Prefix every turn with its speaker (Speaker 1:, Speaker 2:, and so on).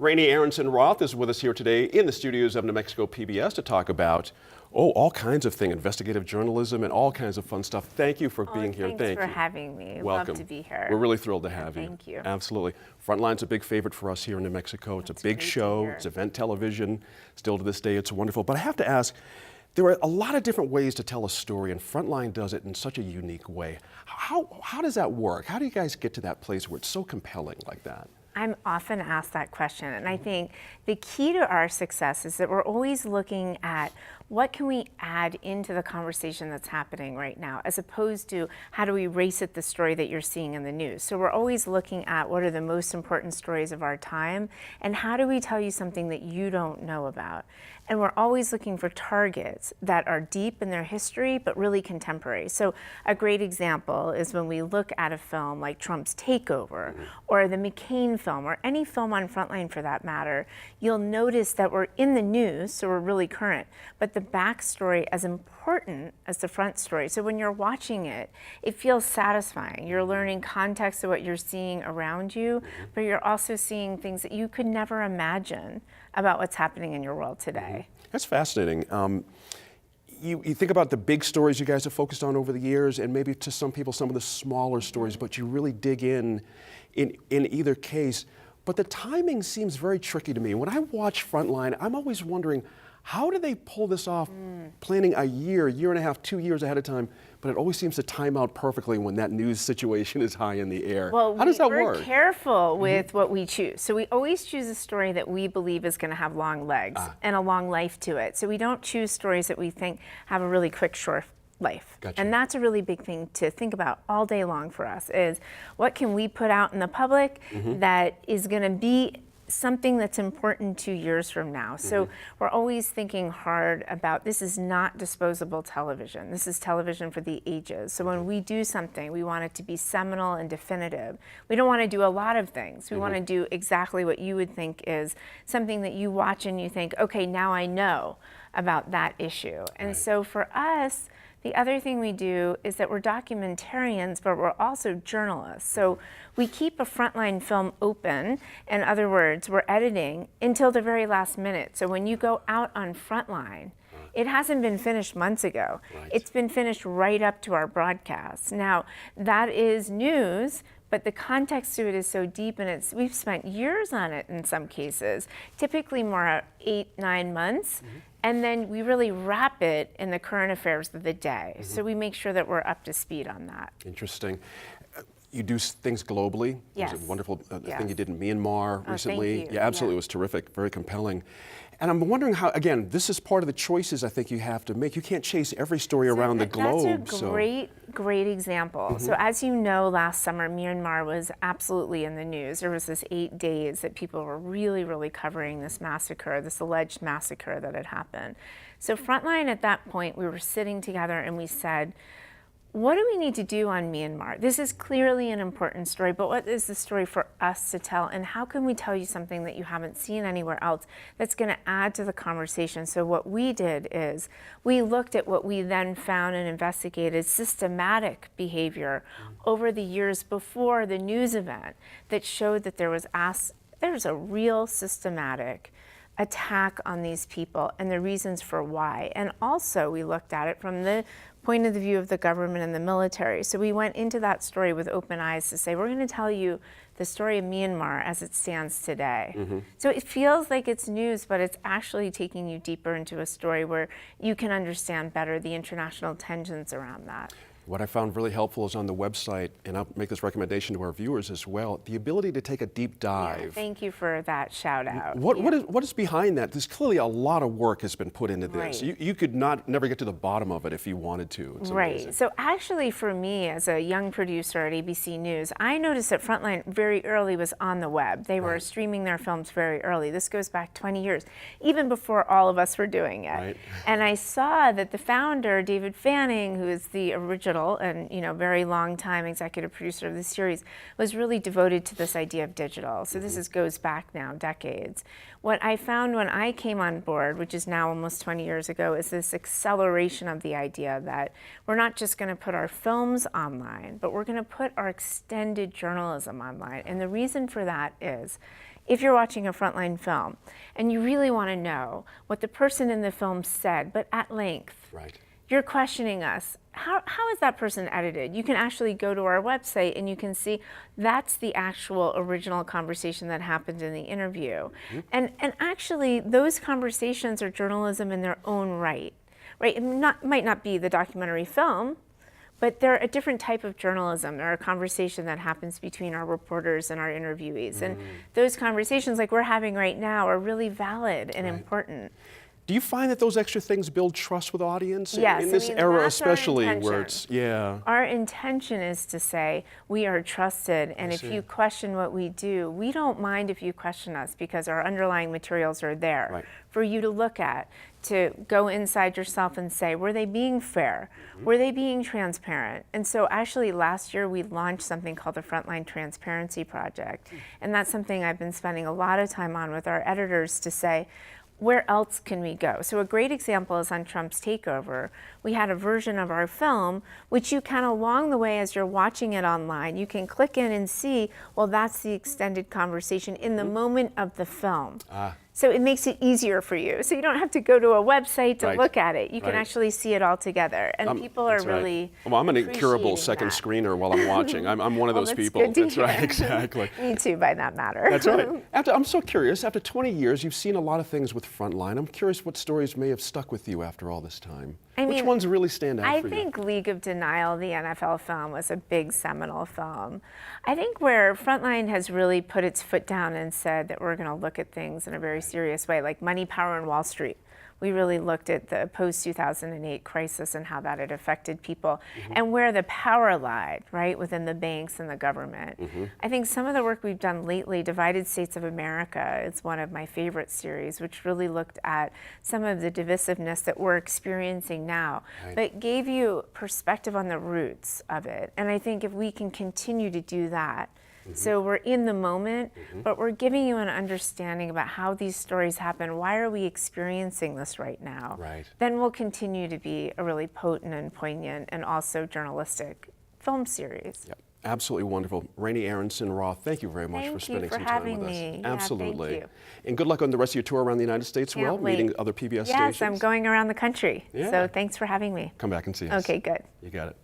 Speaker 1: Rainey Aronson Roth is with us here today in the studios of New Mexico PBS to talk about all kinds of things, investigative journalism and all kinds of fun stuff. Thank you for being here.
Speaker 2: Thanks for having me.
Speaker 1: Welcome.
Speaker 2: Love to be here.
Speaker 1: We're really thrilled to have you.
Speaker 2: Thank you.
Speaker 1: Absolutely. Frontline's a big favorite for us here in New Mexico. It's a big show. It's event television. Still to this day, it's wonderful. But I have to ask, there are a lot of different ways to tell a story, and Frontline does it in such a unique way. How does that work? How do you guys get to that place where it's so compelling like that?
Speaker 2: I'm often asked that question, and I think the key to our success is that we're always looking at what can we add into the conversation that's happening right now, as opposed to how do we race at the story that you're seeing in the news. So we're always looking at what are the most important stories of our time, and how do we tell you something that you don't know about. And we're always looking for targets that are deep in their history, but really contemporary. So a great example is when we look at a film like Trump's Takeover, or the McCain film, or any film on Frontline for that matter, you'll notice that we're in the news, so we're really current, but the backstory as important as the front story. So when you're watching it, it feels satisfying. You're learning context of what you're seeing around you, but you're also seeing things that you could never imagine about what's happening in your world today.
Speaker 1: That's fascinating. You think about the big stories you guys have focused on over the years, and maybe to some people some of the smaller stories, but you really dig in either case. But the timing seems very tricky to me. When I watch Frontline, I'm always wondering, how do they pull this off, planning a year and a half, 2 years ahead of time, but it always seems to time out perfectly when that news situation is high in the air.
Speaker 2: Well,
Speaker 1: how does that work?
Speaker 2: We're careful with what we choose. So we always choose a story that we believe is going to have long legs and a long life to it. So we don't choose stories that we think have a really quick, short life.
Speaker 1: Gotcha.
Speaker 2: And that's a really big thing to think about all day long for us, is what can we put out in the public that is going to be something that's important 2 years from now. So we're always thinking hard about, this is not disposable television. This is television for the ages. So when we do something, we want it to be seminal and definitive. We don't want to do a lot of things. We want to do exactly what you would think is something that you watch and you think, okay, now I know about that issue. And so for us, the other thing we do is that we're documentarians, but we're also journalists. So we keep a Frontline film open. In other words, we're editing until the very last minute. So when you go out on Frontline, it hasn't been finished months ago. It's been finished right up to our broadcast. Now, that is news, but the context to it is so deep, and we've spent years on it in some cases, typically more 8-9 months. And then we really wrap it in the current affairs of the day. So we make sure that we're up to speed on that.
Speaker 1: Interesting. You do things globally.
Speaker 2: Yes.
Speaker 1: It was a wonderful thing you did in Myanmar recently.
Speaker 2: Thank you.
Speaker 1: Yeah, absolutely. It was terrific, very compelling. And I'm wondering how, again, this is part of the choices I think you have to make. You can't chase every story around the globe.
Speaker 2: That's a great example. So as you know, last summer, Myanmar was absolutely in the news. There was this 8 days that people were really covering this massacre, this alleged massacre that had happened. So Frontline at that point, we were sitting together and we said, what do we need to do on Myanmar? This is clearly an important story, but what is the story for us to tell? And how can we tell you something that you haven't seen anywhere else that's going to add to the conversation? So what we did is we looked at what we then found and investigated systematic behavior over the years before the news event that showed that there's a real systematic attack on these people and the reasons for why. And also we looked at it from the point of the view of the government and the military. So we went into that story with open eyes to say, we're going to tell you the story of Myanmar as it stands today. So it feels like it's news, but it's actually taking you deeper into a story where you can understand better the international tensions around that.
Speaker 1: What I found really helpful is on the website, and I'll make this recommendation to our viewers as well, the ability to take a deep dive.
Speaker 2: Yeah, thank you for that shout out.
Speaker 1: What is behind that? There's clearly a lot of work has been put into this.
Speaker 2: Right.
Speaker 1: You could never get to the bottom of it if you wanted to. It's amazing.
Speaker 2: Right. So actually for me as a young producer at ABC News, I noticed that Frontline very early was on the web. They were streaming their films very early. This goes back 20 years, even before all of us were doing it.
Speaker 1: Right.
Speaker 2: And I saw that the founder, David Fanning, who is the original and very long time executive producer of the series, was really devoted to this idea of digital. So this goes back now decades. What I found when I came on board, which is now almost 20 years ago, is this acceleration of the idea that we're not just going to put our films online, but we're going to put our extended journalism online. And the reason for that is if you're watching a Frontline film and you really want to know what the person in the film said, but at length,
Speaker 1: Right.
Speaker 2: you're questioning us. How is that person edited? You can actually go to our website and you can see that's the actual original conversation that happened in the interview. And actually, those conversations are journalism in their own right. Right? It might not be the documentary film, but they're a different type of journalism. They're a conversation that happens between our reporters and our interviewees. And those conversations, like we're having right now, are really valid and important.
Speaker 1: Do you find that those extra things build trust with audience?
Speaker 2: Yes,
Speaker 1: In
Speaker 2: I
Speaker 1: this
Speaker 2: mean,
Speaker 1: era
Speaker 2: that's our
Speaker 1: especially where
Speaker 2: intention.
Speaker 1: it's, yeah.
Speaker 2: Our intention is to say we are trusted, and if
Speaker 1: see.
Speaker 2: you question what we do, we don't mind if you question us because our underlying materials are there
Speaker 1: Right.
Speaker 2: for you to look at, to go inside yourself and say, were they being fair? Were they being transparent? And so actually last year we launched something called the Frontline Transparency Project, and that's something I've been spending a lot of time on with our editors to say, where else can we go? So a great example is on Trump's takeover. We had a version of our film, which you kind of along the way as you're watching it online, you can click in and see, well, that's the extended conversation in the moment of the film. So it makes it easier for you. So you don't have to go to a website to
Speaker 1: Right.
Speaker 2: look at it. You can
Speaker 1: Right.
Speaker 2: actually see it all together. And people are
Speaker 1: That's right.
Speaker 2: really
Speaker 1: Well, I'm an incurable
Speaker 2: appreciating
Speaker 1: second
Speaker 2: that.
Speaker 1: screener while I'm watching. I'm one of
Speaker 2: Well,
Speaker 1: those
Speaker 2: that's
Speaker 1: people.
Speaker 2: good to
Speaker 1: That's right,
Speaker 2: hear.
Speaker 1: exactly.
Speaker 2: Me too, by that matter.
Speaker 1: That's right. I'm so curious, after 20 years, you've seen a lot of things with Frontline. I'm curious what stories may have stuck with you after all this time.
Speaker 2: I
Speaker 1: Which
Speaker 2: mean,
Speaker 1: ones really stand out
Speaker 2: I
Speaker 1: for you?
Speaker 2: think League of Denial, the NFL film, was a big seminal film. I think where Frontline has really put its foot down and said that we're going to look at things in a very serious way, like Money, Power, and Wall Street. We really looked at the post-2008 crisis and how that had affected people and where the power lied, right, within the banks and the government. I think some of the work we've done lately, Divided States of America, is one of my favorite series, which really looked at some of the divisiveness that we're experiencing now, but gave you perspective on the roots of it. And I think if we can continue to do that, so we're in the moment, but we're giving you an understanding about how these stories happen. Why are we experiencing this right now?
Speaker 1: Right.
Speaker 2: Then we'll continue to be a really potent and poignant and also journalistic film series.
Speaker 1: Yep. Absolutely wonderful. Rainey Aronson Roth, thank you very much
Speaker 2: Thank
Speaker 1: for
Speaker 2: you
Speaker 1: spending
Speaker 2: for
Speaker 1: some time
Speaker 2: having
Speaker 1: with us.
Speaker 2: me. Yeah,
Speaker 1: Absolutely.
Speaker 2: thank you.
Speaker 1: And good luck on the rest of your tour around the United States,
Speaker 2: Can't wait.
Speaker 1: meeting other PBS
Speaker 2: Yes,
Speaker 1: stations.
Speaker 2: I'm going around the country.
Speaker 1: Yeah.
Speaker 2: So thanks for having me.
Speaker 1: Come back and see us.
Speaker 2: Okay, good.
Speaker 1: You got it.